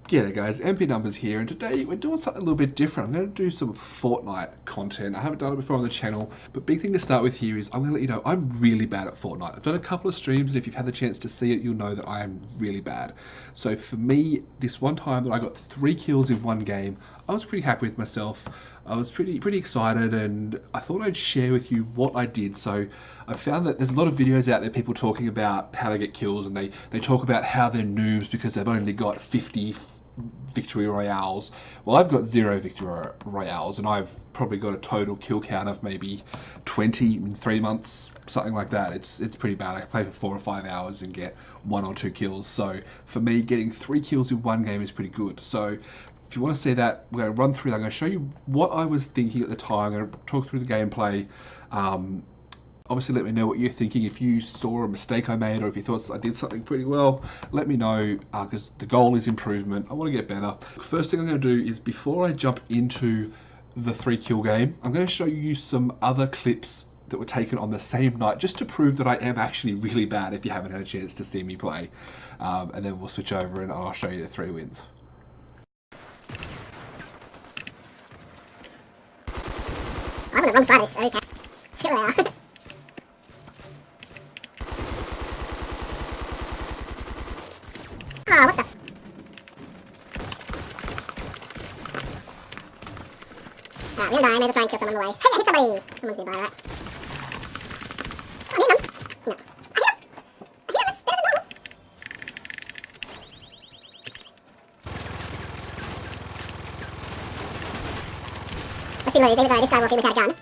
G'day guys, MP Numbers here, and today we're doing something a little bit different. I'm going to do some Fortnite content. I haven't done it before on the channel, but big thing to start with here is I'm going to let you know I'm really bad at Fortnite. I've done a couple of streams, and if you've had the chance to see it, you'll know that I am really bad. So for me, this one time that I got 3 kills in one game, I was pretty happy with myself. I was pretty excited, and I thought I'd share with you what I did. So I found that there's a lot of videos out there, people talking about how they get kills, and they talk about how they're noobs because they've only got 50 victory royales. Well, I've got 0 victory royales, and I've probably got a total kill count of maybe 20 in 3 months, something like that. It's pretty bad. I play for 4 or 5 hours and get 1 or 2 kills. So for me, getting 3 kills in one game is pretty good. So if you want to see that, we're going to run through that. I'm going to show you what I was thinking at the time. I'm going to talk through the gameplay. Obviously, let me know what you're thinking. If you saw a mistake I made, or if you thought I did something pretty well, let me know, because the goal is improvement. I want to get better. First thing I'm going to do is, before I jump into the 3 kill game, I'm going to show you some other clips that were taken on the same night, just to prove that I am actually really bad if you haven't had a chance to see me play. And then we'll switch over and I'll show you the 3 wins. I'm on the wrong side of this, okay. Here we are. Oh, what the f... Right, we're gonna die. I may as well try and kill someone on the way. Hey, I hit somebody! Someone's nearby, right? Oh, I hit them! No. I hit them! I hit them! That's better than normal! Must be loads, even though this guy walked in without a gun.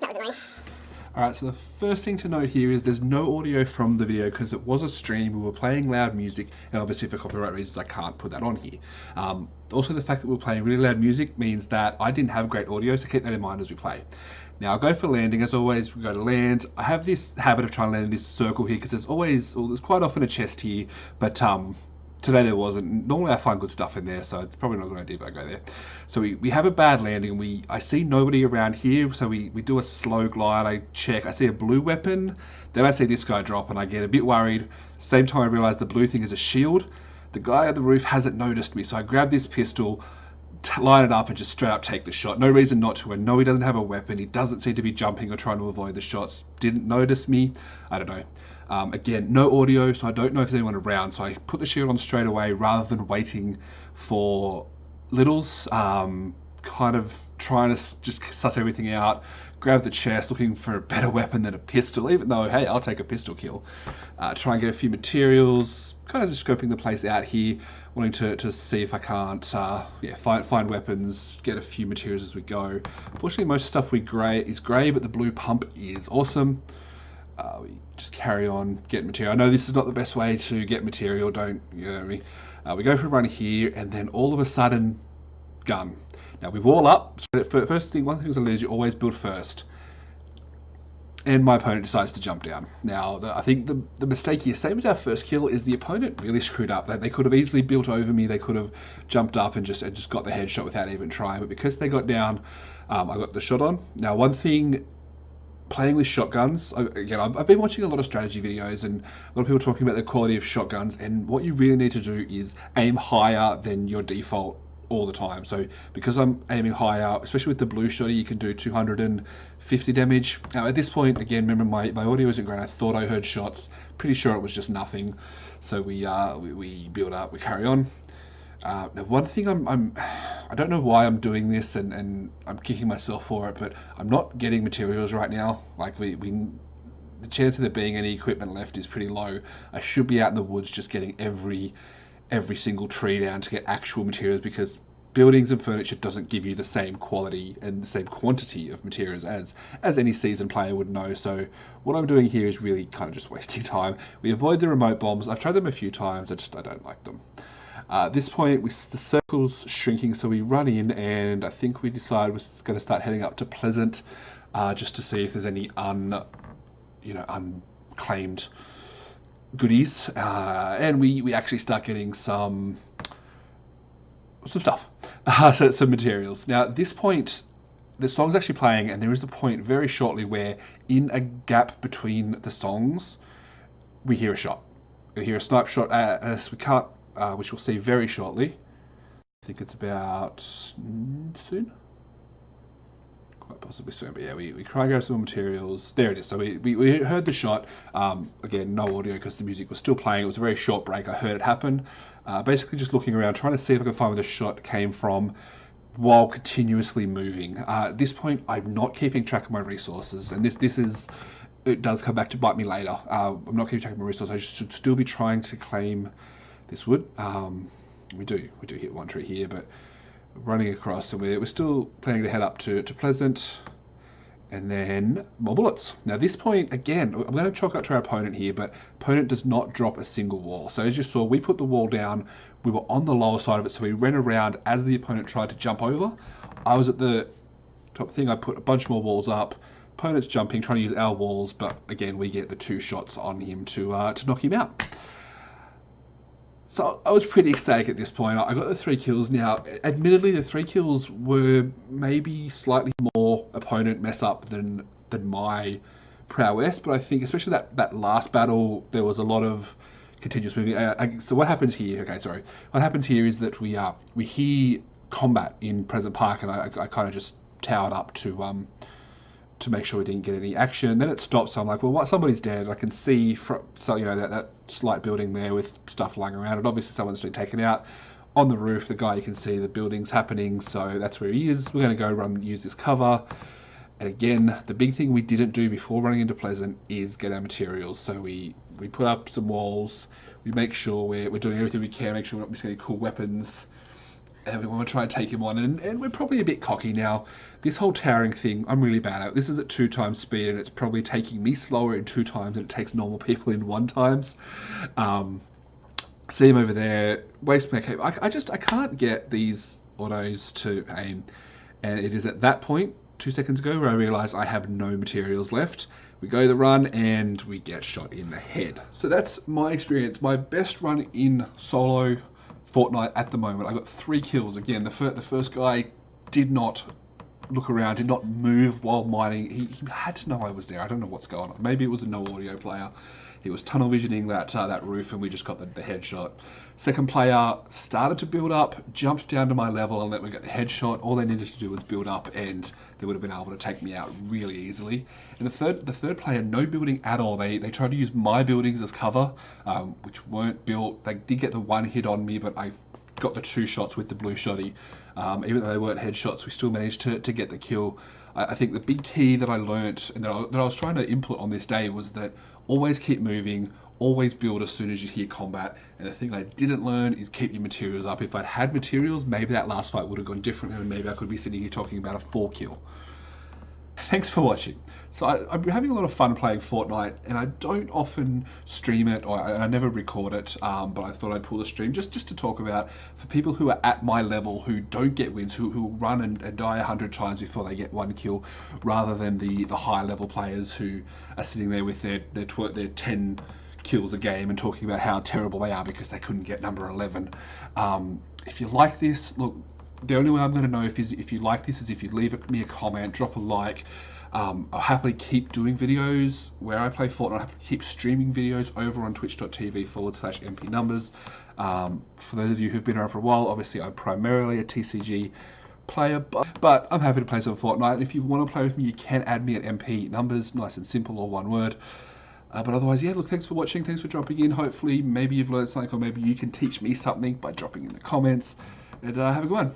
That was annoying. Alright, so the first thing to note here is there's no audio from the video because it was a stream. We were playing loud music, and obviously for copyright reasons I can't put that on here. Also, the fact that we're playing really loud music means that I didn't have great audio, so keep that in mind as we play. Now, I'll go for landing. As always, we go to land. I have this habit of trying to land in this circle here because there's quite often a chest here, but today there wasn't. Normally I find good stuff in there, so it's probably not a good idea if I go there. So we have a bad landing, and I see nobody around here, so we do a slow glide. I check, I see a blue weapon, then I see this guy drop, and I get a bit worried. Same time I realise the blue thing is a shield. The guy at the roof hasn't noticed me, so I grab this pistol, line it up, and just straight up take the shot. No reason not to, and no, he doesn't have a weapon. He doesn't seem to be jumping or trying to avoid the shots. Didn't notice me. I don't know. Again, no audio, so I don't know if there's anyone around, so I put the shield on straight away rather than waiting for littles, kind of trying to just suss everything out, grab the chest, looking for a better weapon than a pistol, even though, hey, I'll take a pistol kill. Try and get a few materials, kind of just scoping the place out here, wanting to see if I can't find weapons, get a few materials as we go. Fortunately, most of the stuff is grey, but the blue pump is awesome. We just carry on, get material. I know this is not the best way to get material, don't, you know what I mean? We go for a run here, and then all of a sudden, gun. Now we wall up. One thing I learned is you always build first. And my opponent decides to jump down. Now, I think the mistake here, same as our first kill, is the opponent really screwed up. They could have easily built over me. They could have jumped up and just got the headshot without even trying. But because they got down, I got the shot on. Now, one thing, playing with shotguns, again, I've been watching a lot of strategy videos and a lot of people talking about the quality of shotguns, and what you really need to do is aim higher than your default all the time. So because I'm aiming higher, especially with the blue shotty, you can do 250 damage. Now at this point, again, remember my audio isn't great. I thought I heard shots, pretty sure it was just nothing. So we build up, we carry on. Now one thing I don't know why I'm doing this, and I'm kicking myself for it, but I'm not getting materials right now. Like the chance of there being any equipment left is pretty low. I should be out in the woods just getting every single tree down to get actual materials, because buildings and furniture doesn't give you the same quality and the same quantity of materials as any seasoned player would know. So what I'm doing here is really kind of just wasting time. We avoid the remote bombs. I've tried them a few times. I don't like them. At this point, the circle's shrinking, so we run in, and I think we decide we're going to start heading up to Pleasant, just to see if there's any unclaimed goodies, and we actually start getting some stuff. So some materials. Now, at this point, the song's actually playing, and there is a point very shortly where, in a gap between the songs, we hear a shot. We hear a snipe shot at us. We can't, which we'll see very shortly. I think it's about soon. Quite possibly soon, but yeah, we try and grab some materials. There it is. So we heard the shot. Again, no audio because the music was still playing. It was a very short break. I heard it happen. Basically just looking around, trying to see if I can find where the shot came from while continuously moving. At this point, I'm not keeping track of my resources, and this is, it does come back to bite me later. I'm not keeping track of my resources. I should still be trying to claim this wood. We do hit one tree here, but running across, and we're still planning to head up to Pleasant, and then more bullets. Now this point, again, I'm going to chalk up to our opponent here, but opponent does not drop a single wall. So as you saw, we put the wall down, we were on the lower side of it, so we ran around as the opponent tried to jump over. I was at the top thing, I put a bunch more walls up, opponent's jumping, trying to use our walls, but again, we get the 2 shots on him to knock him out. So I was pretty ecstatic at this point. I got the 3 kills. Now, admittedly, the 3 kills were maybe slightly more opponent mess up than my prowess, but I think especially that last battle, there was a lot of continuous moving. So what happens here? Okay, sorry. What happens here is that we hear combat in Pleasant Park, and I kind of just towered up to make sure we didn't get any action. Then it stops, so I'm like, well, what? Somebody's dead. I can see from, so, you know, that slight building there with stuff lying around, and obviously someone's been taken out. On the roof, the guy, you can see the building's happening, so that's where he is. We're going to go use this cover. And again, the big thing we didn't do before running into Pleasant is get our materials. So we put up some walls, we make sure we're doing everything we can, make sure we're not missing any cool weapons, and we want to try and take him on, and we're probably a bit cocky now. This whole towering thing, I'm really bad at. This is at 2 times speed, and it's probably taking me slower in 2 times than it takes normal people in 1 times. See him over there, waste my cape. I can't get these autos to aim, and it is at that point, 2 seconds ago, where I realise I have no materials left. We go the run, and we get shot in the head. So that's my experience. My best run in solo Fortnite at the moment. I got 3 kills. Again, the first guy did not look around, did not move while mining. He had to know I was there. I don't know what's going on. Maybe it was a no audio player. He was tunnel visioning that roof, and we just got the headshot. Second player started to build up, jumped down to my level, and let me get the headshot. All they needed to do was build up, and they would have been able to take me out really easily. And the third player, no building at all. They tried to use my buildings as cover, which weren't built. They did get the 1 hit on me, but I got the 2 shots with the blue shotty. Even though they weren't headshots, we still managed to get the kill. I think the big key that I learnt and that I was trying to input on this day was that always keep moving, always build as soon as you hear combat. And the thing I didn't learn is keep your materials up. If I'd had materials, maybe that last fight would have gone differently, and maybe I could be sitting here talking about a 4 kill. Thanks for watching. So I'm having a lot of fun playing Fortnite, and I don't often stream it, or I never record it, but I thought I'd pull the stream just to talk about, for people who are at my level, who don't get wins, who run and die 100 times before they get 1 kill, rather than the high level players who are sitting there with their 10 kills a game and talking about how terrible they are because they couldn't get number 11. If you like this, look, the only way I'm going to know if you like this is if you leave me a comment, drop a like. I'll happily keep doing videos where I play Fortnite. I'll happily keep streaming videos over on twitch.tv/MP Numbers. For those of you who've been around for a while, obviously I'm primarily a TCG player, but I'm happy to play some Fortnite. And if you want to play with me, you can add me at MP Numbers, nice and simple, or 1 word. But otherwise, yeah, look, thanks for watching, thanks for dropping in. Hopefully, maybe you've learned something, or maybe you can teach me something by dropping in the comments. And have a good one.